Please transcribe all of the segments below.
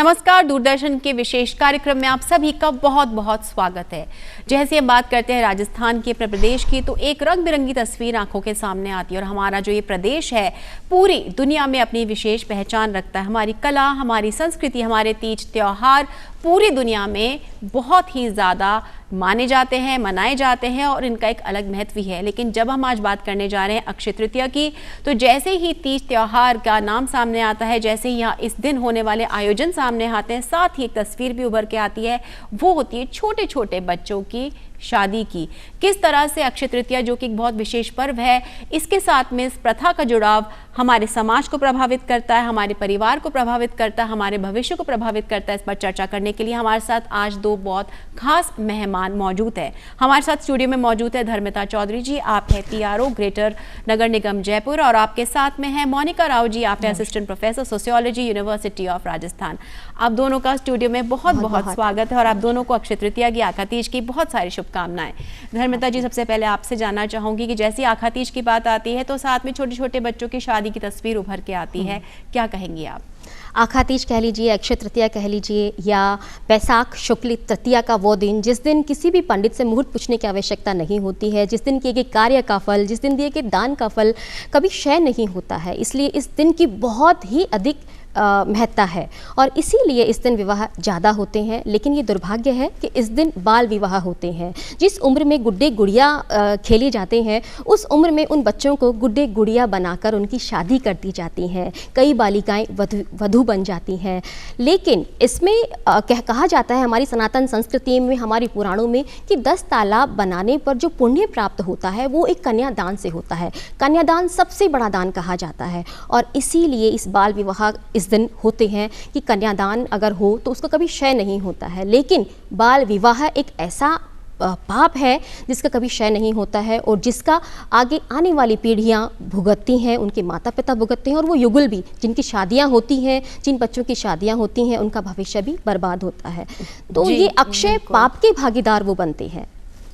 नमस्कार, दूरदर्शन के विशेष कार्यक्रम में आप सभी का बहुत बहुत स्वागत है। जैसे हम बात करते हैं राजस्थान के अपने प्रदेश की, तो एक रंग बिरंगी तस्वीर आंखों के सामने आती है और हमारा जो ये प्रदेश है पूरी दुनिया में अपनी विशेष पहचान रखता है। हमारी कला, हमारी संस्कृति, हमारे तीज त्योहार पूरी दुनिया में बहुत ही ज़्यादा माने जाते हैं, मनाए जाते हैं और इनका एक अलग महत्व भी है। लेकिन जब हम आज बात करने जा रहे हैं अक्षय तृतीया की, तो जैसे ही तीज त्योहार का नाम सामने आता है, जैसे ही यहाँ इस दिन होने वाले आयोजन सामने आते हैं, साथ ही एक तस्वीर भी उभर के आती है। वो होती है छोटे छोटे बच्चों की शादी की। किस तरह से अक्षय तृतीया, जो कि एक बहुत विशेष पर्व है, इसके साथ में इस प्रथा का जुड़ाव हमारे समाज को प्रभावित करता है, हमारे परिवार को प्रभावित करता है, हमारे भविष्य को प्रभावित करता है। इस पर चर्चा करने के लिए हमारे साथ आज दो बहुत खास मेहमान मौजूद है। हमारे साथ स्टूडियो में मौजूद है धर्मिता चौधरी जी, आप है PRO ग्रेटर नगर निगम जयपुर, और आपके साथ में है मोनिका राव जी, आप है assistant professor sociology, university of Rajasthan. आप दोनों का स्टूडियो में बहुत बहुत स्वागत है और आप दोनों को अक्षय तृतीया की, आखा तीज की बहुत सारी शुभकामनाएं। धर्मिता जी, सबसे पहले आपसे जानना चाहूंगी कि जैसे आखा तीज की बात आती है तो साथ में छोटे छोटे बच्चों की शादी की तस्वीर उभर के आती है, क्या कहेंगी आप? आखा तीज कह लीजिए, अक्षय तृतीया कह लीजिए, या बैसाख शुक्ल तृतीया का वो दिन जिस दिन किसी भी पंडित से मुहूर्त पूछने की आवश्यकता नहीं होती है, जिस दिन किए गए कार्य का फल, जिस दिन दिए गए दान का फल कभी क्षय नहीं होता है। इसलिए इस दिन की बहुत ही अधिक महत्ता है और इसीलिए इस दिन विवाह ज़्यादा होते हैं। लेकिन ये दुर्भाग्य है कि इस दिन बाल विवाह होते हैं। जिस उम्र में गुड्डे गुड़िया खेले जाते हैं, उस उम्र में उन बच्चों को गुड्डे गुड़िया बनाकर उनकी शादी कर दी जाती हैं। कई बालिकाएं वधू बन जाती हैं। लेकिन इसमें कहा जाता है हमारी सनातन संस्कृति में, हमारी पुराणों में, कि 10 तालाब बनाने पर जो पुण्य प्राप्त होता है वो एक कन्यादान से होता है। कन्यादान सबसे बड़ा दान कहा जाता है और इसीलिए इस बाल विवाह इस दिन होते हैं कि कन्यादान अगर हो तो उसका कभी क्षय नहीं होता है। लेकिन बाल विवाह एक ऐसा पाप है जिसका कभी क्षय नहीं होता है और जिसका आगे आने वाली पीढ़ियां भुगतती हैं, उनके माता पिता भुगतते हैं और वो युगल भी, जिनकी शादियां होती हैं, जिन बच्चों की शादियां होती हैं, उनका भविष्य भी बर्बाद होता है। तो ये अक्षय पाप के भागीदार वो बनते हैं।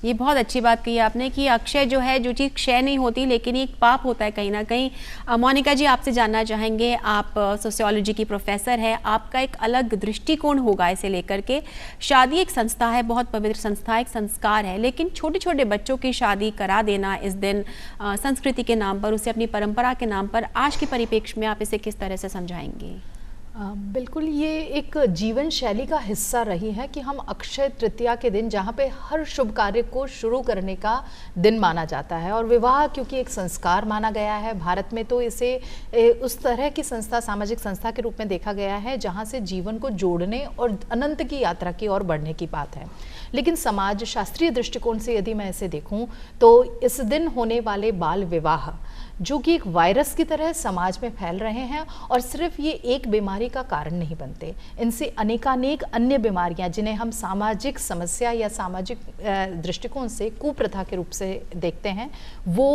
ये बहुत अच्छी बात कही आपने कि अक्षय जो है, जो चीज़ क्षय नहीं होती लेकिन एक पाप होता है कहीं ना कहीं। मोनिका जी, आपसे जानना चाहेंगे, आप सोशियोलॉजी की प्रोफेसर है, आपका एक अलग दृष्टिकोण होगा इसे लेकर के। शादी एक संस्था है, बहुत पवित्र संस्था, एक संस्कार है, लेकिन छोटे छोटे बच्चों की शादी करा देना इस दिन संस्कृति के नाम पर, उसे अपनी परंपरा के नाम पर, आज के परिप्रेक्ष्य में आप इसे किस तरह से समझाएंगे? बिल्कुल, ये एक जीवन शैली का हिस्सा रही है कि हम अक्षय तृतीया के दिन, जहाँ पे हर शुभ कार्य को शुरू करने का दिन माना जाता है, और विवाह क्योंकि एक संस्कार माना गया है भारत में, तो इसे उस तरह की संस्था, सामाजिक संस्था के रूप में देखा गया है जहाँ से जीवन को जोड़ने और अनंत की यात्रा की ओर बढ़ने की बात है। लेकिन समाज शास्त्रीय दृष्टिकोण से यदि मैं इसे देखूं तो इस दिन होने वाले बाल विवाह, जो कि एक वायरस की तरह समाज में फैल रहे हैं, और सिर्फ ये एक बीमारी का कारण नहीं बनते, इनसे अनेकानेक अन्य बीमारियां, जिन्हें हम सामाजिक समस्या या सामाजिक दृष्टिकोण से कुप्रथा के रूप से देखते हैं, वो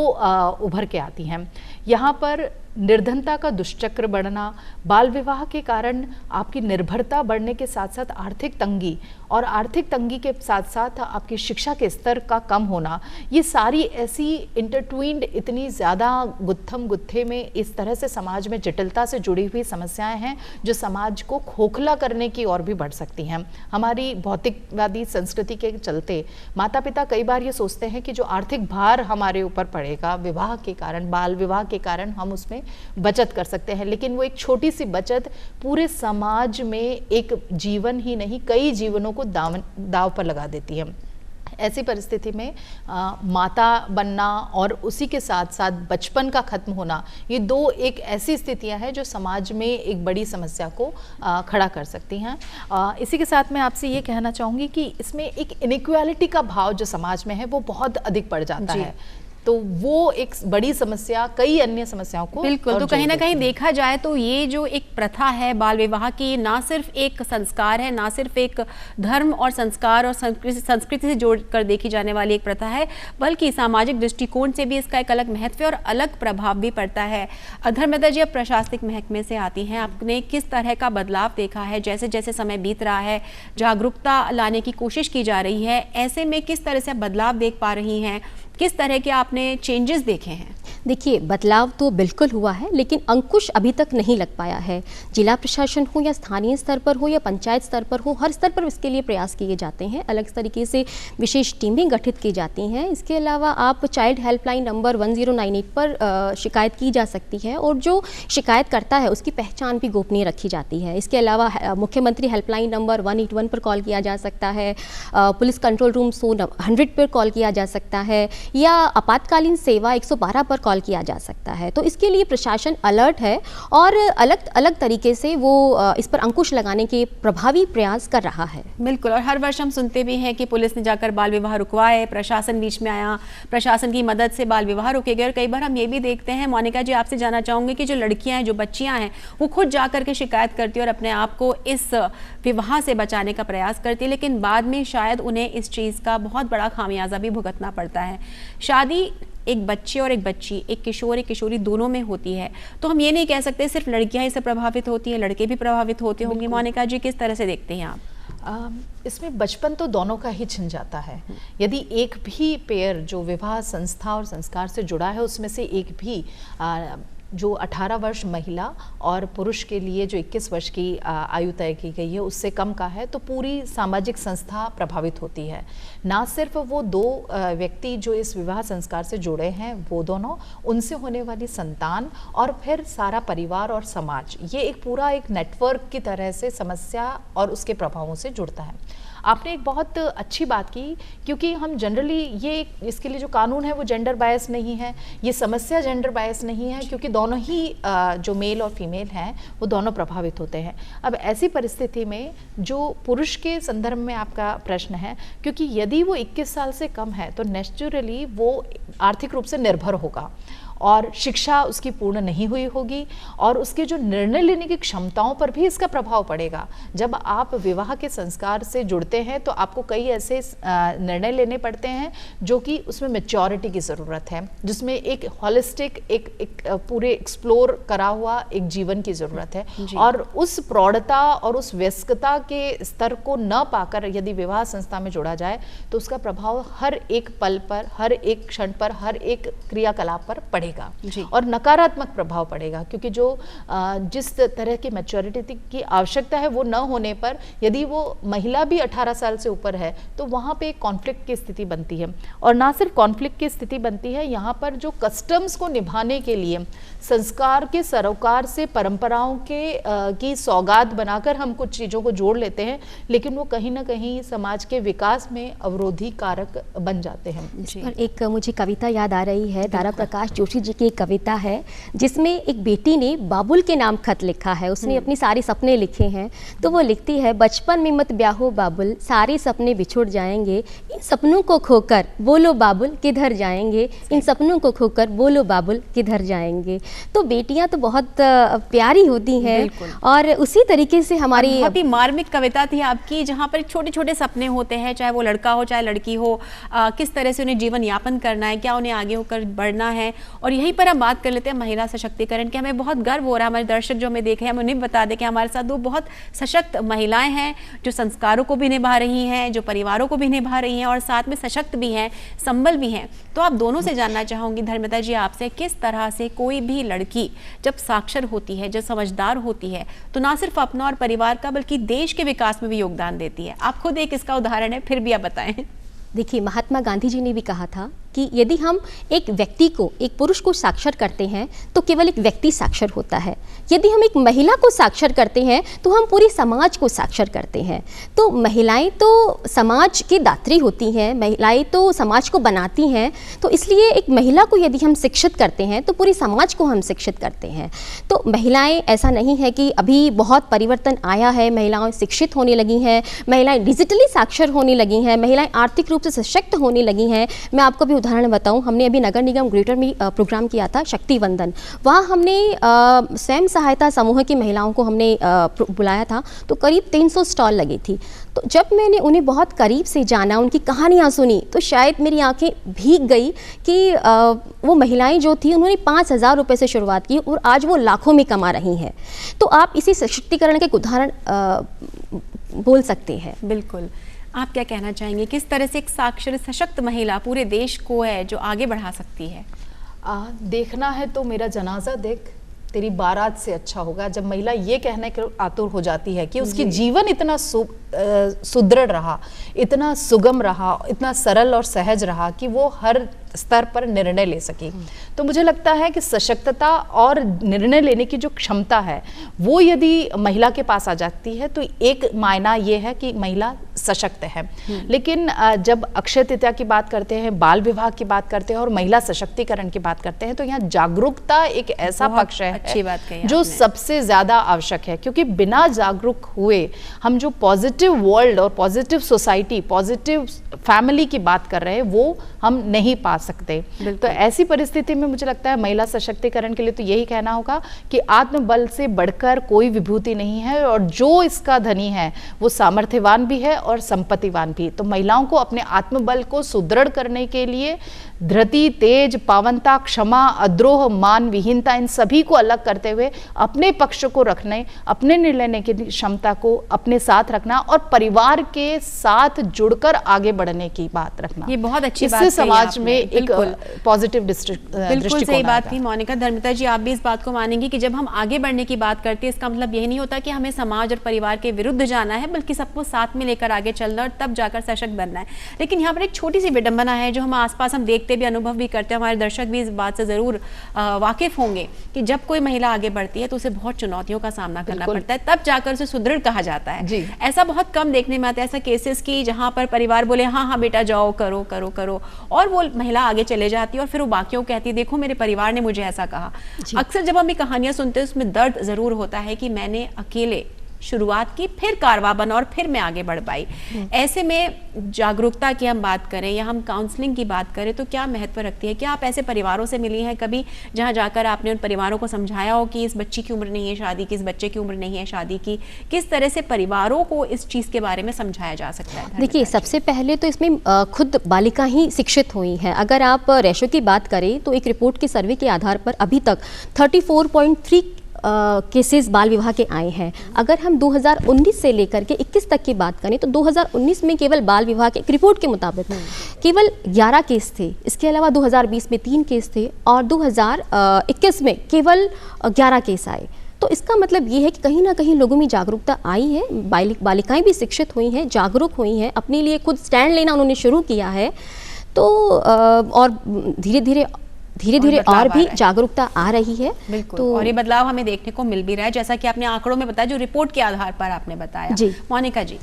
उभर के आती हैं। यहाँ पर निर्धनता का दुष्चक्र बढ़ना, बाल विवाह के कारण आपकी निर्भरता बढ़ने के साथ साथ आर्थिक तंगी, और आर्थिक तंगी के साथ साथ आपकी शिक्षा के स्तर का कम होना, ये सारी ऐसी इंटरट्विन्ड, इतनी ज़्यादा गुत्थम गुत्थे में इस तरह से समाज में जटिलता से जुड़ी हुई समस्याएं हैं जो समाज को खोखला करने की ओर भी बढ़ सकती हैं। हमारी भौतिकवादी संस्कृति के चलते माता पिता कई बार ये सोचते हैं कि जो आर्थिक भार हमारे ऊपर पड़ेगा विवाह के कारण, बाल विवाह के कारण, हम उसमें बचत कर सकते हैं, लेकिन वो एक छोटी सी बचत पूरे समाज में एक जीवन ही नहीं, कई जीवनों को दाव पर लगा देती है। ऐसी परिस्थिति में माता बनना और उसी के साथ साथ बचपन का खत्म होना, ये दो एक ऐसी स्थितियां हैं जो समाज में एक बड़ी समस्या को खड़ा कर सकती हैं। इसी के साथ मैं आपसे ये कहना चाहूँगी कि इसमें एक इनइक्वालिटी का भाव जो समाज में है वो बहुत अधिक बढ़ जाता है, तो वो एक बड़ी समस्या कई अन्य समस्याओं को बिल्कुल, तो कहीं ना कहीं देखा जाए तो ये जो एक प्रथा है बाल विवाह की, ना सिर्फ एक संस्कार है, ना सिर्फ एक धर्म और संस्कार और संस्कृति से जोड़कर देखी जाने वाली एक प्रथा है, बल्कि सामाजिक दृष्टिकोण से भी इसका एक अलग महत्व और अलग प्रभाव भी पड़ता है। धर्मिता जी, अब प्रशासनिक महकमे से आती हैं, आपने किस तरह का बदलाव देखा है? जैसे जैसे समय बीत रहा है, जागरूकता लाने की कोशिश की जा रही है, ऐसे में किस तरह से बदलाव देख पा रही हैं? किस तरह के आपने चेंजेस देखे हैं? देखिए, बदलाव तो बिल्कुल हुआ है, लेकिन अंकुश अभी तक नहीं लग पाया है। जिला प्रशासन हो या स्थानीय स्तर पर हो या पंचायत स्तर पर हो, हर स्तर पर इसके लिए प्रयास किए जाते हैं। अलग तरीके से विशेष टीमें गठित की जाती हैं। इसके अलावा आप चाइल्ड हेल्पलाइन नंबर 1098 पर शिकायत की जा सकती है, और जो शिकायत करता है उसकी पहचान भी गोपनीय रखी जाती है। इसके अलावा मुख्यमंत्री हेल्पलाइन नंबर 181 पर कॉल किया जा सकता है, पुलिस कंट्रोल रूम 100 पर कॉल किया जा सकता है, या आपातकालीन सेवा 112 पर कॉल किया जा सकता है। तो इसके लिए प्रशासन अलर्ट है और अलग अलग तरीके से वो इस पर अंकुश लगाने के प्रभावी प्रयास कर रहा है। बिल्कुल, और हर वर्ष हम सुनते भी हैं कि पुलिस ने जाकर बाल विवाह रुकवाए, प्रशासन बीच में आया, प्रशासन की मदद से बाल विवाह रुके गए। और कई बार हम ये भी देखते हैं, मोनिका जी आपसे जानना चाहूँगी कि जो लड़कियाँ हैं, जो बच्चियाँ हैं, वो खुद जाकर के शिकायत करती है और अपने आप को इस विवाह से बचाने का प्रयास करती है, लेकिन बाद में शायद उन्हें इस चीज़ का बहुत बड़ा खामियाजा भी भुगतना पड़ता है। शादी एक बच्चे और एक बच्ची, एक किशोर एक किशोरी दोनों में होती है, तो हम ये नहीं कह सकते सिर्फ लड़कियां इससे प्रभावित होती हैं, लड़के भी प्रभावित होते होंगे। मोनिका जी, किस तरह से देखते हैं आप? इसमें बचपन तो दोनों का ही छिन जाता है। यदि एक भी पेयर जो विवाह संस्था और संस्कार से जुड़ा है, उसमें से एक भी जो 18 वर्ष महिला और पुरुष के लिए जो 21 वर्ष की आयु तय की गई है उससे कम का है, तो पूरी सामाजिक संस्था प्रभावित होती है। ना सिर्फ वो दो व्यक्ति जो इस विवाह संस्कार से जुड़े हैं वो दोनों, उनसे होने वाली संतान और फिर सारा परिवार और समाज, ये एक पूरा एक नेटवर्क की तरह से समस्या और उसके प्रभावों से जुड़ता है। आपने एक बहुत अच्छी बात की, क्योंकि हम जनरली ये इसके लिए जो कानून है वो जेंडर बायस नहीं है, ये समस्या जेंडर बायस नहीं है, क्योंकि दोनों ही जो मेल और फीमेल हैं वो दोनों प्रभावित होते हैं। अब ऐसी परिस्थिति में जो पुरुष के संदर्भ में आपका प्रश्न है, क्योंकि यदि वो 21 साल से कम है तो नेचुरली वो आर्थिक रूप से निर्भर होगा और शिक्षा उसकी पूर्ण नहीं हुई होगी, और उसके जो निर्णय लेने की क्षमताओं पर भी इसका प्रभाव पड़ेगा। जब आप विवाह के संस्कार से जुड़ते हैं तो आपको कई ऐसे निर्णय लेने पड़ते हैं जो कि उसमें मैच्योरिटी की ज़रूरत है, जिसमें एक हॉलिस्टिक एक पूरे एक्सप्लोर करा हुआ एक जीवन की ज़रूरत है, और उस प्रौढ़ता और उस वयस्कता के स्तर को न पाकर यदि विवाह संस्था में जोड़ा जाए तो उसका प्रभाव हर एक पल पर, हर एक क्षण पर, हर एक क्रियाकलाप पर पड़ेगा और नकारात्मक प्रभाव पड़ेगा। क्योंकि जो जिस तरह की मैच्योरिटी की आवश्यकता है वो न होने पर यदि वो महिला भी 18 साल से ऊपर है तो वहाँ पे कॉन्फ्लिक्ट की स्थिति बनती है, और ना सिर्फ कॉन्फ्लिक्ट की स्थिति बनती है, यहाँ पर जो कस्टम्स को निभाने के लिए संस्कार के सरोकार से परंपराओं की सौगात बनाकर हम कुछ चीज़ों को जोड़ लेते हैं, लेकिन वो कहीं ना कहीं समाज के विकास में अवरोधी कारक बन जाते हैं। पर एक मुझे कविता याद आ रही है, दारा प्रकाश जोशी जी की एक कविता है जिसमें एक बेटी ने बाबुल के नाम खत लिखा है। उसने अपनी सारे सपने लिखे हैं, तो वो लिखती है, बचपन में मत ब्याहो बाबुल, सारे सपने बिछुड़ जाएंगे, इन सपनों को खोकर बोलो बाबुल किधर जाएंगे, इन सपनों को खोकर बोलो बाबुल किधर जाएंगे। तो बेटियां तो बहुत प्यारी होती हैं, और उसी तरीके से हमारी बहुत ही मार्मिक कविता थी आपकी, जहाँ पर छोटे छोटे सपने होते हैं, चाहे वो लड़का हो चाहे लड़की हो, किस तरह से उन्हें जीवन यापन करना है, क्या उन्हें आगे होकर बढ़ना है। और यहीं पर हम बात कर लेते हैं महिला सशक्तिकरण की। हमें बहुत गर्व हो रहा है, हमारे दर्शक जो हमें देखे हैं हम उन्हें बता दें कि हमारे साथ दो बहुत सशक्त महिलाएं हैं जो संस्कारों को भी निभा रही हैं, जो परिवारों को भी निभा रही हैं और साथ में सशक्त भी हैं, संबल भी हैं। तो आप दोनों से जानना चाहूँगी धर्मिता जी आपसे, किस तरह से कोई भी लड़की जब साक्षर होती है, जब समझदार होती है, तो ना सिर्फ अपना और परिवार का बल्कि देश के विकास में भी योगदान देती है। आप खुद एक इसका उदाहरण है, फिर भी आप बताएं। देखिए, महात्मा गांधी जी ने भी कहा था कि यदि हम एक व्यक्ति को, एक पुरुष को साक्षर करते हैं तो केवल एक व्यक्ति साक्षर होता है, यदि हम एक महिला को साक्षर करते हैं तो हम पूरी समाज को साक्षर करते हैं। तो महिलाएं तो समाज की दात्री होती हैं, महिलाएं तो समाज को बनाती हैं, तो इसलिए एक महिला को यदि हम शिक्षित करते हैं तो पूरी समाज को हम शिक्षित करते हैं। तो महिलाएं, ऐसा नहीं है कि अभी बहुत परिवर्तन आया है, महिलाएं शिक्षित होने लगी हैं, महिलाएं डिजिटली साक्षर होने लगी हैं, महिलाएं आर्थिक रूप से सशक्त होने लगी हैं। मैं आपको भी उदाहरण बताऊं, हमने अभी नगर निगम ग्रेटर में प्रोग्राम किया था शक्ति वंदन। वहाँ हमने स्वयं सहायता समूह की महिलाओं को हमने बुलाया था, तो करीब 300 स्टॉल लगी थी। तो जब मैंने उन्हें बहुत करीब से जाना, उनकी कहानियाँ सुनी, तो शायद मेरी आंखें भीग गई कि वो महिलाएं जो थी उन्होंने 5,000 रुपये से शुरुआत की और आज वो लाखों में कमा रही हैं। तो आप इसी सशक्तिकरण के एक उदाहरण बोल सकते हैं। बिल्कुल, आप क्या कहना चाहेंगे, किस तरह से एक साक्षर सशक्त महिला पूरे देश को है जो आगे बढ़ा सकती है? देखना है तो मेरा जनाजा देख, तेरी बारात से अच्छा होगा। जब महिला ये कहने के आतुर हो जाती है कि उसकी जीवन इतना सुदृढ़ रहा, इतना सुगम रहा, इतना सरल और सहज रहा कि वो हर स्तर पर निर्णय ले सकी, तो मुझे लगता है कि सशक्तता और निर्णय लेने की जो क्षमता है वो यदि महिला के पास आ जाती है तो एक मायना ये है कि महिला सशक्त है। लेकिन जब अक्षय तृतीया की बात करते हैं, बाल विवाह की बात करते हैं और महिला सशक्तिकरण की बात करते हैं, तो यहाँ जागरूकता एक ऐसा पक्ष है, अच्छी बात कही जो सबसे ज्यादा आवश्यक है। क्योंकि बिना जागरूक हुए हम जो पॉजिटिव वर्ल्ड और पॉजिटिव सोसाइटी, पॉजिटिव फैमिली की बात कर रहे हैं वो हम नहीं पा सकते। तो ऐसी परिस्थिति में मुझे लगता है महिला सशक्तिकरण के लिए तो यही कहना होगा कि आत्मबल से बढ़कर कोई विभूति नहीं है, और जो इसका धनी है वो सामर्थ्यवान भी है और संपत्तिवान भी। तो महिलाओं को अपने आत्मबल को सुदृढ़ करने के लिए धृति, तेज, पावनता, क्षमा, अद्रोह, मान, विहीनता, इन सभी को अलग करते हुए अपने पक्ष को रखने, अपने निर्णय लेने की क्षमता को अपने साथ रखना और परिवार के साथ जुड़कर आगे बढ़ने की बात रखना, ये बहुत अच्छी बात इससे समाज में एक बिल्कुल पॉजिटिव बिल्कुल सही बात थी मोनिका। धर्मिता जी, आप भी इस बात को मानेंगी कि जब हम आगे बढ़ने की बात करते हैं, इसका मतलब यही नहीं होता कि हमें समाज और परिवार के विरुद्ध जाना है, बल्कि सबको साथ में लेकर आगे चलना और तब जाकर सशक्त बनना है। लेकिन यहाँ पर एक छोटी सी विडंबना है जो हम आसपास हम देखते भी, अनुभव भी करते हैं, हमारे दर्शक भी इस बात से जरूर वाकिफ होंगे कि जब कोई महिला आगे बढ़ती है तो उसे बहुत चुनौतियों का सामना करना पड़ता है, तब जाकर उसे सुदृढ़ कहा जाता है। ऐसा बहुत कम देखने में आता है, ऐसा केसेस की जहां पर परिवार बोले हाँ हाँ बेटा जाओ, करो करो करो, और वो महिला आगे चले जाती है और फिर वो बाकियों को कहती है देखो मेरे परिवार ने मुझे ऐसा कहा। अक्सर जब हम ये कहानियां सुनते हैं उसमें दर्द जरूर होता है कि मैंने अकेले शुरुआत की, फिर कारवां बना और फिर मैं आगे बढ़ पाई। ऐसे में जागरूकता की हम बात करें या हम काउंसलिंग की बात करें तो क्या महत्व रखती है? क्या आप ऐसे परिवारों से मिली हैं कभी जहां जाकर आपने उन परिवारों को समझाया हो कि इस बच्ची की उम्र नहीं है शादी की, इस बच्चे की उम्र नहीं है शादी की? किस तरह से परिवारों को इस चीज़ के बारे में समझाया जा सकता है? देखिए, सबसे पहले तो इसमें खुद बालिका ही शिक्षित हुई हैं। अगर आप रेशो की बात करें तो एक रिपोर्ट के सर्वे के आधार पर अभी तक 34.3 केसेस बाल विवाह के आए हैं। अगर हम 2019 से लेकर के 21 तक की बात करें तो 2019 में केवल बाल विवाह के एक रिपोर्ट के मुताबिक केवल 11 केस थे। इसके अलावा 2020 में 3 केस थे और 2021 में केवल 11 केस आए। तो इसका मतलब ये है कि कहीं ना कहीं लोगों में जागरूकता आई है, बालिकाएं भी शिक्षित हुई हैं, जागरूक हुई हैं, अपने लिए खुद स्टैंड लेना उन्होंने शुरू किया है। तो और धीरे धीरे और भी जागरूकता आ रही है। बिल्कुल, तो और ये बदलाव हमें देखने को मिल भी रहा है, जैसा कि आपने आंकड़ों में बताया, जो रिपोर्ट के आधार पर आपने बताया। जी मोनिका जी,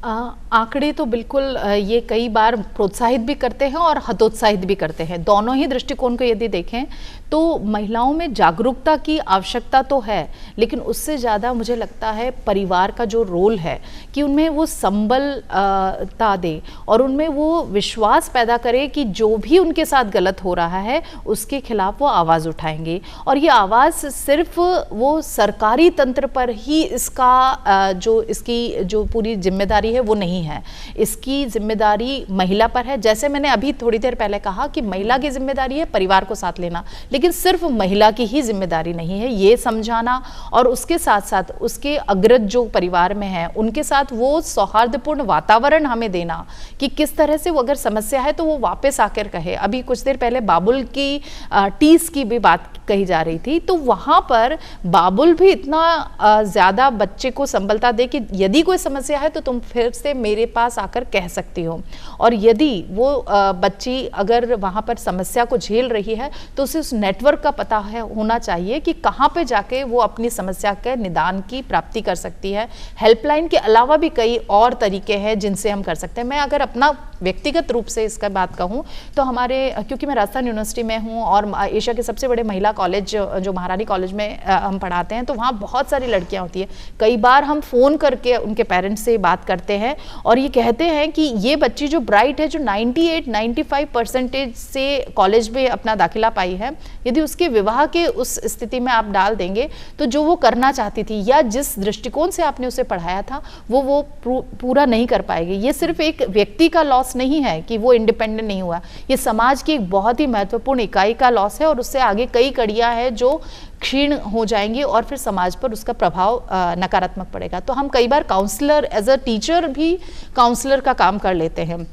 आंकड़े तो बिल्कुल ये कई बार प्रोत्साहित भी करते हैं और हतोत्साहित भी करते हैं। दोनों ही दृष्टिकोण को यदि देखें तो महिलाओं में जागरूकता की आवश्यकता तो है, लेकिन उससे ज़्यादा मुझे लगता है परिवार का जो रोल है कि उनमें वो संबलता दे और उनमें वो विश्वास पैदा करे कि जो भी उनके साथ गलत हो रहा है उसके खिलाफ वो आवाज़ उठाएंगे। और ये आवाज़ सिर्फ वो सरकारी तंत्र पर ही इसकी जो पूरी जिम्मेदारी है वो नहीं है, इसकी जिम्मेदारी महिला पर है। जैसे मैंने अभी थोड़ी देर पहले कहा कि महिला की जिम्मेदारी है परिवार को साथ लेना, लेकिन सिर्फ महिला की ही जिम्मेदारी नहीं है, ये समझाना और उसके साथ साथ उसके अग्रज जो परिवार में है उनके साथ वो सौहार्दपूर्ण वातावरण हमें देना कि किस तरह से वो अगर समस्या है तो वो वापस आकर कहे। अभी कुछ देर पहले बाबुल की टीस की भी बात कही जा रही थी, तो वहाँ पर बाबुल भी इतना ज़्यादा बच्चे को संबलता दे कि यदि कोई समस्या है तो तुम फिर से मेरे पास आकर कह सकती हो। और यदि वो बच्ची अगर वहाँ पर समस्या को झेल रही है तो उसे उस नेटवर्क का पता है होना चाहिए कि कहाँ पे जाके वो अपनी समस्या के निदान की प्राप्ति कर सकती है। हेल्पलाइन के अलावा भी कई और तरीके हैं जिनसे हम कर सकते हैं। मैं अगर अपना व्यक्तिगत रूप से इसका बात कहूँ तो हमारे, क्योंकि मैं राजस्थान यूनिवर्सिटी में हूँ और एशिया के सबसे बड़े महिला कॉलेज जो महारानी कॉलेज में हम पढ़ाते हैं, तो वहाँ बहुत सारी लड़कियाँ होती हैं। कई बार हम फ़ोन करके उनके पेरेंट्स से बात करते हैं और ये कहते हैं कि ये बच्ची जो ब्राइट है, जो 98-95% से कॉलेज में अपना दाखिला पाई है, यदि उसके विवाह के उस स्थिति में आप डाल देंगे तो जो वो करना चाहती थी या जिस दृष्टिकोण से आपने उसे पढ़ाया था वो पूरा नहीं कर पाएगी। ये सिर्फ एक व्यक्ति का लॉस नहीं है कि वो इंडिपेंडेंट नहीं हुआ, ये समाज की एक बहुत ही महत्वपूर्ण इकाई का लॉस है और उससे आगे कई कड़ियाँ हैं जो क्षीण हो जाएंगी और फिर समाज पर उसका प्रभाव नकारात्मक पड़ेगा। तो हम कई बार काउंसलर, एज अ टीचर भी काउंसलर का काम कर लेते हैं।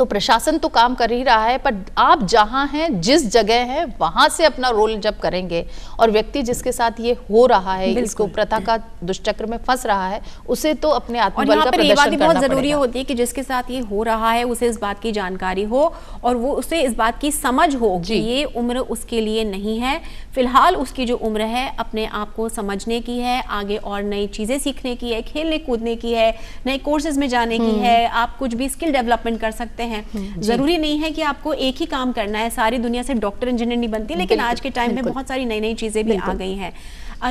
तो प्रशासन तो काम कर ही रहा है, पर आप जहां हैं, जिस जगह हैं, वहां से अपना रोल जब करेंगे और व्यक्ति जिसके साथ ये हो रहा है, इसको प्रथा का दुष्चक्र में फंस रहा है, उसे तो अपने आत्मबल का प्रदर्शन करना बहुत जरूरी पड़ेगा। होती है कि जिसके साथ ये हो रहा है उसे इस बात की जानकारी हो और वो उसे इस बात की समझ हो कि ये उम्र उसके लिए नहीं है। फिलहाल उसकी जो उम्र है अपने आप को समझने की है, आगे और नई चीजें सीखने की है, खेलने कूदने की है, नए कोर्सेज में जाने की है, आप कुछ भी स्किल डेवलपमेंट कर सकते हैं। जरूरी नहीं है कि आपको एक ही काम करना है, सारी दुनिया से डॉक्टर इंजीनियर नहीं बनती, लेकिन आज के टाइम में बहुत सारी नई नई चीजें भी आ गई हैं।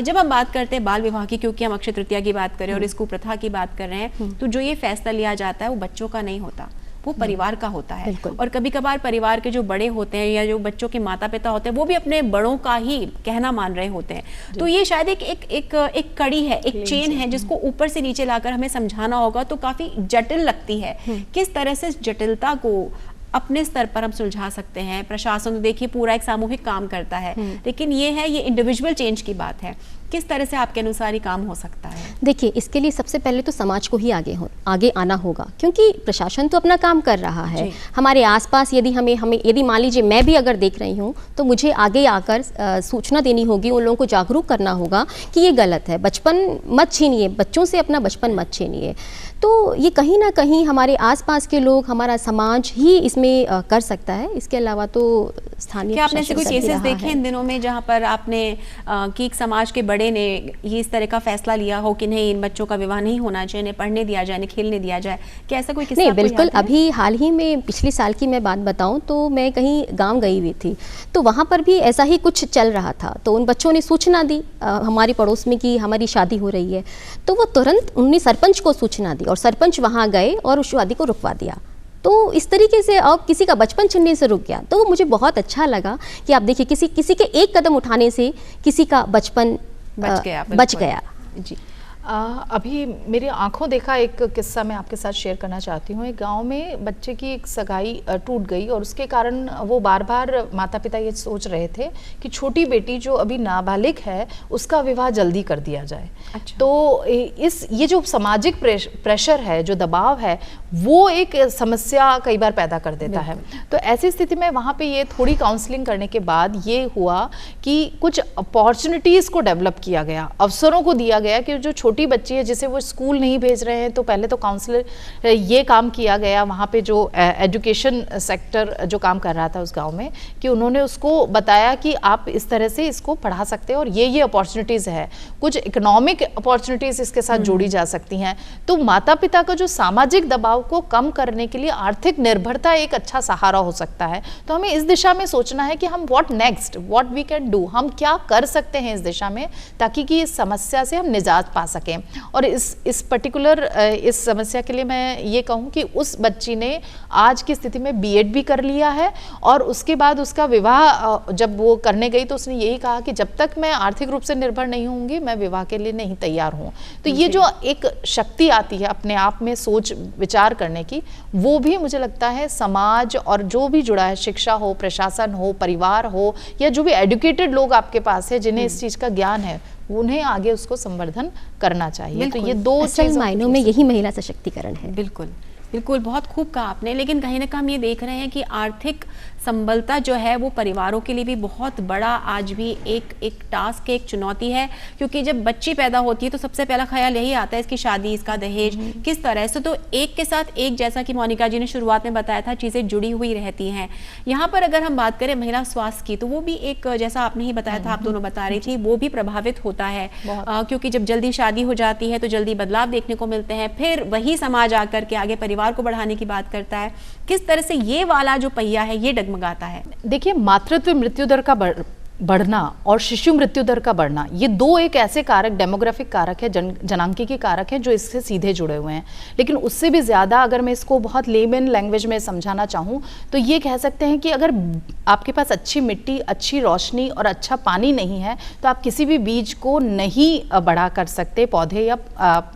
जब हम बात करते हैं बाल विवाह की, क्योंकि हम अक्षय तृतीया की बात कर रहे हैं और इस कुप्रथा की बात कर रहे हैं, तो जो ये फैसला लिया जाता है वो बच्चों का नहीं होता, वो परिवार का होता है। और कभी कभार परिवार के जो बड़े होते हैं या जो बच्चों के माता पिता होते हैं वो भी अपने बड़ों का ही कहना मान रहे होते हैं। तो ये शायद एक कड़ी है, एक चेन है जिसको ऊपर से नीचे लाकर हमें समझाना होगा, तो काफी जटिल लगती है। किस तरह से जटिलता को अपने स्तर पर हम सुलझा सकते हैं। प्रशासन तो देखिए पूरा एक सामूहिक काम करता है, लेकिन ये इंडिविजुअल चेंज की बात है। किस तरह से आपके अनुसार ही काम हो सकता है? देखिए, इसके लिए सबसे पहले तो समाज को ही आगे आना होगा, क्योंकि प्रशासन तो अपना काम कर रहा है। हमारे आसपास यदि यदि मान लीजिए मैं भी अगर देख रही हूँ तो मुझे आगे आकर सूचना देनी होगी, उन लोगों को जागरूक करना होगा कि ये गलत है। बचपन मत छीनिए, बच्चों से अपना बचपन मत छीनिए। तो ये कहीं ना कहीं हमारे आसपास के लोग, हमारा समाज ही इसमें कर सकता है। इसके अलावा तो स्थानीय क्या आपने ऐसे कोई केसेस देखे इन दिनों में जहाँ पर आपने कि एक समाज के बड़े ने ये इस तरह का फैसला लिया हो कि नहीं, इन बच्चों का विवाह नहीं होना चाहिए, इन्हें पढ़ने दिया जाए, इन्हें खेलने दिया जाए? क्या ऐसा कोई किस्सा? नहीं, बिल्कुल। अभी हाल ही में पिछले साल की मैं बात बताऊं तो मैं कहीं गांव गई हुई थी, तो वहां पर भी ऐसा ही कुछ चल रहा था। तो उन बच्चों ने सूचना दी हमारी पड़ोस में कि हमारी शादी हो रही है, तो वो तुरंत उन्होंने सरपंच को सूचना दी और सरपंच वहां गए और उस शादी को रुकवा दिया। तो इस तरीके से अब किसी का बचपन छीनने से रुक गया। तो मुझे बहुत अच्छा लगा कि आप देखिए किसी के एक कदम उठाने से किसी का बचपन बच गया। जी। अभी मेरी आंखों देखा एक किस्सा मैं आपके साथ शेयर करना चाहती हूँ। एक गांव में बच्चे की एक सगाई टूट गई और उसके कारण वो बार बार माता पिता ये सोच रहे थे कि छोटी बेटी जो अभी नाबालिग है उसका विवाह जल्दी कर दिया जाए। अच्छा। तो ये जो सामाजिक प्रेशर है, जो दबाव है, वो एक समस्या कई बार पैदा कर देता है। तो ऐसी स्थिति में वहाँ पे ये थोड़ी काउंसलिंग करने के बाद ये हुआ कि कुछ अपॉर्चुनिटीज़ को डेवलप किया गया, अवसरों को दिया गया कि जो छोटी बच्ची है जिसे वो स्कूल नहीं भेज रहे हैं, तो पहले तो काउंसलर ये काम किया गया वहाँ पे जो एजुकेशन सेक्टर जो काम कर रहा था उस गांव में, कि उन्होंने उसको बताया कि आप इस तरह से इसको पढ़ा सकते हैं और ये अपॉर्चुनिटीज़ है, कुछ इकोनॉमिक अपॉर्चुनिटीज़ इसके साथ जोड़ी जा सकती हैं। तो माता पिता का जो सामाजिक दबाव को कम करने के लिए आर्थिक निर्भरता एक अच्छा सहारा हो सकता है। तो हमें इस दिशा में सोचना है कि हम what next, what we can do, हम क्या कर सकते हैं इस दिशा में ताकि कि इस समस्या से हम निजात पा सकें। और इस पर्टिकुलर इस समस्या के लिए मैं ये कहूँ कि उस बच्ची ने आज की स्थिति में बीएड भी कर लिया है और उसके बाद उसका विवाह जब वो करने गई तो उसने यही कहा कि जब तक मैं आर्थिक रूप से निर्भर नहीं होंगी मैं विवाह के लिए नहीं तैयार हूँ। तो ये जो एक शक्ति आती है अपने आप में सोच विचार करने की, वो भी मुझे लगता है समाज और जो भी जुड़ा है, शिक्षा हो, प्रशासन हो, परिवार हो, या जो भी एजुकेटेड लोग आपके पास है जिन्हें इस चीज़ का ज्ञान है, उन्हें आगे उसको संवर्धन करना चाहिए। तो ये दो असल मायनों में यही महिला सशक्तिकरण है। बिल्कुल बिल्कुल, बहुत खूब कहा आपने। लेकिन कहीं ना कहीं हम ये देख रहे हैं कि आर्थिक संबलता जो है वो परिवारों के लिए भी बहुत बड़ा आज भी एक टास्क है, एक चुनौती है। क्योंकि जब बच्ची पैदा होती है तो सबसे पहला ख्याल यही आता है इसकी शादी, इसका दहेज, किस तरह से। तो एक के साथ एक, जैसा कि मोनिका जी ने शुरुआत में बताया था, चीज़ें जुड़ी हुई रहती हैं। यहाँ पर अगर हम बात करें महिला स्वास्थ्य की, तो वो भी एक, जैसा आपने ही बताया था, आप दोनों बता रही थी, वो भी प्रभावित होता है। क्योंकि जब जल्दी शादी हो जाती है तो जल्दी बदलाव देखने को मिलते हैं, फिर वही समाज आकर के आगे परिवार को बढ़ाने की बात करता है। किस तरह से ये वाला जो पहिया है ये डगमगाता है? देखिए, मातृत्व मृत्यु दर का बढ़ना और शिशु मृत्यु दर का बढ़ना, ये दो एक ऐसे कारक, डेमोग्राफिक कारक है, जनांकीय कारक है जो इससे सीधे जुड़े हुए हैं। लेकिन उससे भी ज़्यादा अगर मैं इसको बहुत लेमन लैंग्वेज में समझाना चाहूँ तो ये कह सकते हैं कि अगर आपके पास अच्छी मिट्टी, अच्छी रोशनी और अच्छा पानी नहीं है तो आप किसी भी बीज को नहीं बढ़ा कर सकते पौधे या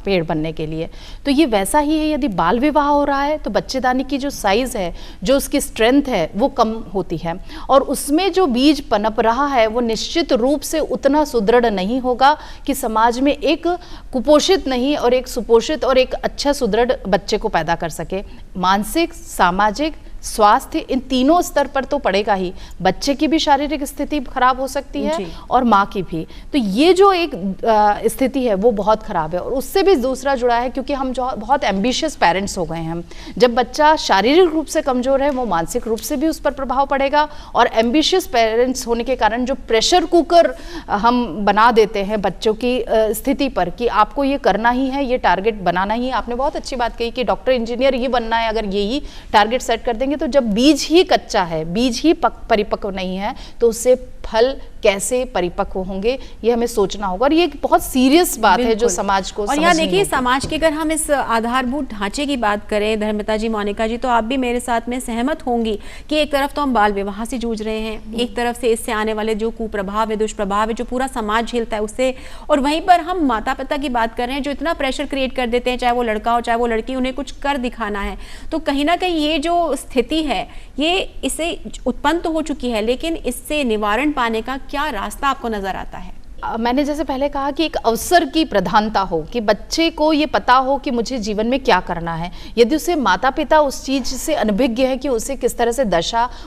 पेड़ बनने के लिए। तो ये वैसा ही है, यदि बाल विवाह हो रहा है तो बच्चेदानी की जो साइज़ है, जो उसकी स्ट्रेंथ है, वो कम होती है और उसमें जो बीज पनप रहा है वो निश्चित रूप से उतना सुदृढ़ नहीं होगा कि समाज में एक कुपोषित नहीं और एक सुपोषित और एक अच्छा सुदृढ़ बच्चे को पैदा कर सके। मानसिक, सामाजिक, स्वास्थ्य, इन तीनों स्तर पर तो पड़ेगा ही। बच्चे की भी शारीरिक स्थिति खराब हो सकती है और माँ की भी। तो ये जो एक स्थिति है वो बहुत खराब है। और उससे भी दूसरा जुड़ा है, क्योंकि हम जो बहुत एम्बिशियस पेरेंट्स हो गए हैं। जब बच्चा शारीरिक रूप से कमजोर है, वो मानसिक रूप से भी उस पर प्रभाव पड़ेगा। और एम्बिशियस पेरेंट्स होने के कारण जो प्रेशर कुकर हम बना देते हैं बच्चों की स्थिति पर कि आपको ये करना ही है, ये टारगेट बनाना ही है। आपने बहुत अच्छी बात कही कि डॉक्टर इंजीनियर ही बनना है, अगर यही टारगेट सेट कर देंगे तो जब बीज ही कच्चा है, बीज ही परिपक्व नहीं है, तो उससे फल कैसे परिपक्व होंगे, ये हमें सोचना होगा। और ये एक बहुत सीरियस बात है जो समाज को और यहाँ देखिए, समाज की अगर हम इस आधारभूत ढांचे की बात करें धर्मिता जी, मोनिका जी, तो आप भी मेरे साथ में सहमत होंगी कि एक तरफ तो हम बाल विवाह से जूझ रहे हैं, एक तरफ से इससे आने वाले जो कुप्रभाव है, दुष्प्रभाव है, जो पूरा समाज झेलता है उससे, और वहीं पर हम माता पिता की बात कर रहे हैं जो इतना प्रेशर क्रिएट कर देते हैं, चाहे वो लड़का हो चाहे वो लड़की, उन्हें कुछ कर दिखाना है। तो कहीं ना कहीं ये जो स्थिति है ये इससे उत्पन्न तो हो चुकी है, लेकिन इससे निवारण पाने का क्या रास्ता आपको नजर आता है? मैंने जैसे पहले कहा कि एक अवसर की प्रधानता हो, कि बच्चे को ये पता हो कि मुझे जीवन में क्या करना है। यदि उसे माता पिता उस चीज से अनभिज्ञ है कि उसे किस तरह से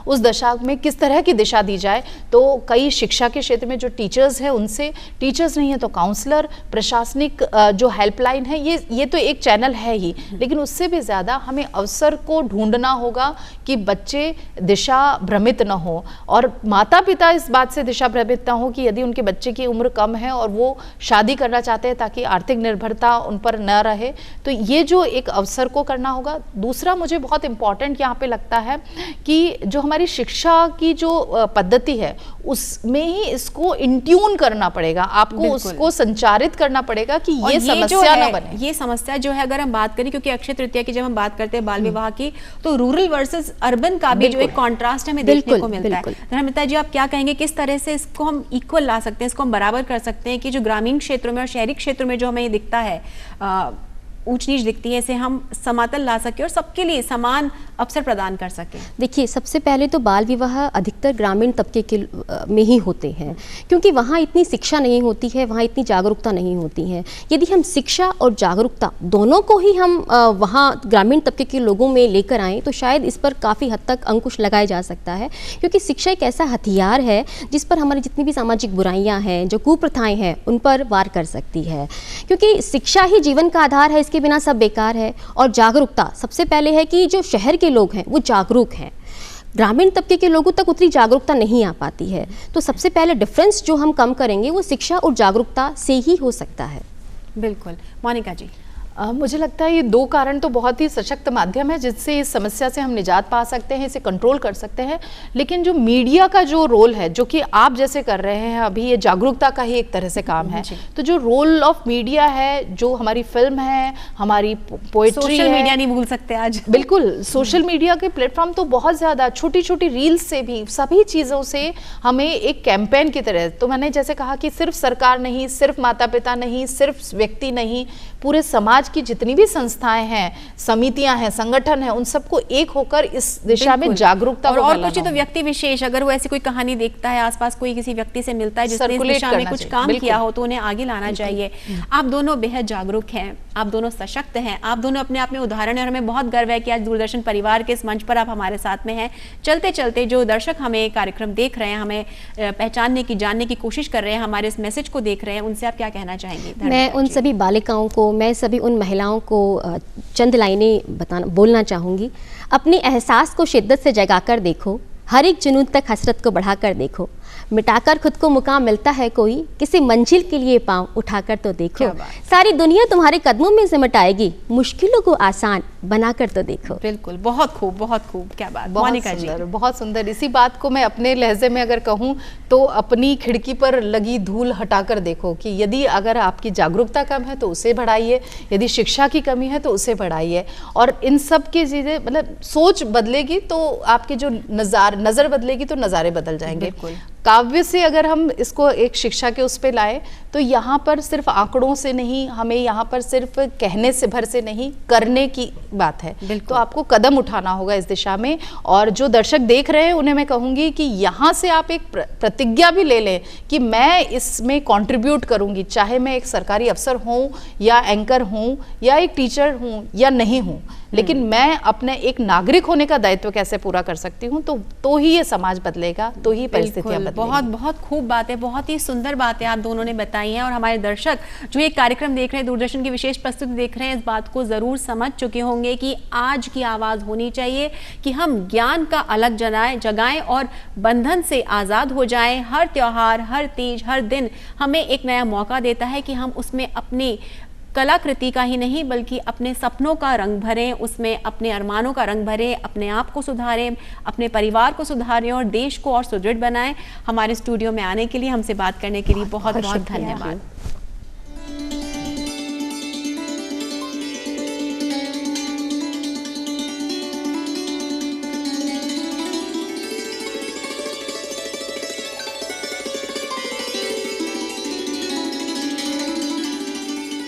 उस दशा में किस तरह की दिशा दी जाए, तो कई शिक्षा के क्षेत्र में जो टीचर्स हैं उनसे, टीचर्स नहीं है तो काउंसलर, प्रशासनिक जो हेल्पलाइन है, ये तो एक चैनल है ही, लेकिन उससे भी ज़्यादा हमें अवसर को ढूंढना होगा कि बच्चे दिशा भ्रमित न हो। और माता पिता इस बात से दिशा भ्रमित न हो कि यदि उनके बच्चे की उम्र कम है और वो शादी करना चाहते हैं ताकि आर्थिक निर्भरता उन पर न रहे, तो ये जो एक अवसर को करना होगा। दूसरा मुझे बहुत इंपॉर्टेंट यहाँ पे लगता है कि जो हमारी शिक्षा की जो पद्धति है उसमें ही इसको इंट्यून करना पड़ेगा, आपको उसको संचारित करना पड़ेगा कि ये समस्या ना बने। ये समस्या जो है, अगर हम बात करें, क्योंकि अक्षय तृतीया की जब हम बात करते हैं बाल विवाह की, तो रूरल वर्सेस अर्बन का भी जो एक कॉन्ट्रास्ट हमें देखने को मिलता है। धर्मिता जी, आप क्या कहेंगे, किस तरह से इसको हम इक्वल ला सकते हैं, इसको हम बराबर कर सकते हैं कि जो ग्रामीण क्षेत्रों में और शहरी क्षेत्रों में जो हमें दिखता है, ऊंच नीच दिखती है, इसे हम समातल ला सके और सबके लिए समान अवसर प्रदान कर सकें? देखिए, सबसे पहले तो बाल विवाह अधिकतर ग्रामीण तबके के में ही होते हैं, क्योंकि वहाँ इतनी शिक्षा नहीं होती है, वहाँ इतनी जागरूकता नहीं होती है। यदि हम शिक्षा और जागरूकता दोनों को ही हम वहाँ ग्रामीण तबके के लोगों में लेकर आएँ तो शायद इस पर काफ़ी हद तक अंकुश लगाया जा सकता है, क्योंकि शिक्षा एक ऐसा हथियार है जिस पर हमारी जितनी भी सामाजिक बुराइयाँ हैं, जो कुप्रथाएँ हैं, उन पर वार कर सकती है। क्योंकि शिक्षा ही जीवन का आधार है, इसके बिना सब बेकार है। और जागरूकता सबसे पहले है कि जो शहर के लोग हैं वो जागरूक हैं, ग्रामीण तबके के लोगों तक उतनी जागरूकता नहीं आ पाती है। तो सबसे पहले डिफरेंस जो हम कम करेंगे वो शिक्षा और जागरूकता से ही हो सकता है। बिल्कुल। मोनिका जी, मुझे लगता है ये दो कारण तो बहुत ही सशक्त माध्यम है जिससे इस समस्या से हम निजात पा सकते हैं, इसे कंट्रोल कर सकते हैं। लेकिन जो मीडिया का जो रोल है, जो कि आप जैसे कर रहे हैं अभी, ये जागरूकता का ही एक तरह से काम है। तो जो रोल ऑफ मीडिया है, जो हमारी फिल्म है, हमारी पोएट्री है, सोशल मीडिया नहीं भूल सकते आज। बिल्कुल, सोशल मीडिया के प्लेटफॉर्म तो बहुत ज़्यादा, छोटी छोटी रील्स से भी, सभी चीज़ों से हमें एक कैंपेन की तरह, तो मैंने जैसे कहा कि सिर्फ सरकार नहीं, सिर्फ माता पिता नहीं, सिर्फ व्यक्ति नहीं, पूरे समाज की जितनी भी संस्थाएं हैं, समितियां हैं, संगठन हैं, उन सबको एक होकर इस दिशा में जागरूकता और कुछ तो व्यक्ति विशेष, अगर वो ऐसी कोई कहानी देखता है, आसपास कोई किसी व्यक्ति से मिलता है जिसने इस दिशा में कुछ काम किया हो, तो उन्हें आगे लाना चाहिए। आप दोनों बेहद जागरूक हैं, आप दोनों सशक्त हैं, आप दोनों अपने आप में उदाहरण है और हमें बहुत गर्व है कि आज दूरदर्शन परिवार के इस मंच पर आप हमारे साथ में हैं। चलते चलते जो दर्शक हमें कार्यक्रम देख रहे हैं, हमें पहचानने की, जानने की कोशिश कर रहे हैं, हमारे इस मैसेज को देख रहे हैं, उनसे आप क्या कहना चाहेंगे? मैं उन सभी बालिकाओं को, मैं सभी उन महिलाओं को चंद लाइनें बोलना चाहूँगी। अपने एहसास को शिद्दत से जगाकर देखो, हर एक जुनून तक हसरत को बढ़ाकर देखो, मिटाकर खुद को मुकाम मिलता है कोई, किसी मंजिल के लिए पांव उठाकर तो देखो, सारी दुनिया तुम्हारे कदमों में सिमट आएगी, मुश्किलों को आसान बनाकर तो देखो। बिल्कुल, बहुत खूब, बहुत खूब, क्या बात, मोनिका जी, बहुत सुंदर। इसी बात को मैं अपने लहजे में अगर कहूँ तो अपनी खिड़की पर लगी धूल हटाकर देखो, कि यदि अगर आपकी जागरूकता कम है तो उसे बढ़ाइए, यदि शिक्षा की कमी है तो उसे बढ़ाइए, और इन सब की चीज़ें, मतलब सोच बदलेगी तो आपकी जो नज़र बदलेगी तो नज़ारे बदल जाएंगे। काव्य से अगर हम इसको एक शिक्षा के उस पे लाए तो यहाँ पर सिर्फ आंकड़ों से नहीं, हमें यहाँ पर सिर्फ कहने से भर से नहीं, करने की बात है। तो आपको कदम उठाना होगा इस दिशा में। और जो दर्शक देख रहे हैं उन्हें मैं कहूँगी कि यहाँ से आप एक प्रतिज्ञा भी ले लें कि मैं इसमें कंट्रीब्यूट करूँगी, चाहे मैं एक सरकारी अफसर हूँ या एंकर हूँ या एक टीचर हूँ या नहीं हूँ, लेकिन मैं अपने एक नागरिक होने का दायित्व कैसे पूरा कर सकती हूँ, तो ही ये समाज बदलेगा, तो ही परिस्थितियां बदलेंगी। बहुत बहुत खूब बात है, बहुत ही सुंदर बातें आप दोनों ने बताई हैं और हमारे दर्शक जो ये कार्यक्रम देख रहे हैं, दूरदर्शन की विशेष प्रस्तुति देख रहे हैं, इस बात को जरूर समझ चुके होंगे कि आज की आवाज होनी चाहिए कि हम ज्ञान का अलग जगाएं और बंधन से आजाद हो जाएं। हर त्योहार, हर तीज, हर दिन हमें एक नया मौका देता है कि हम उसमें अपनी कलाकृति का ही नहीं बल्कि अपने सपनों का रंग भरें, उसमें अपने अरमानों का रंग भरें, अपने आप को सुधारें, अपने परिवार को सुधारें और देश को और सुदृढ़ बनाएं। हमारे स्टूडियो में आने के लिए, हमसे बात करने के लिए बहुत बहुत धन्यवाद।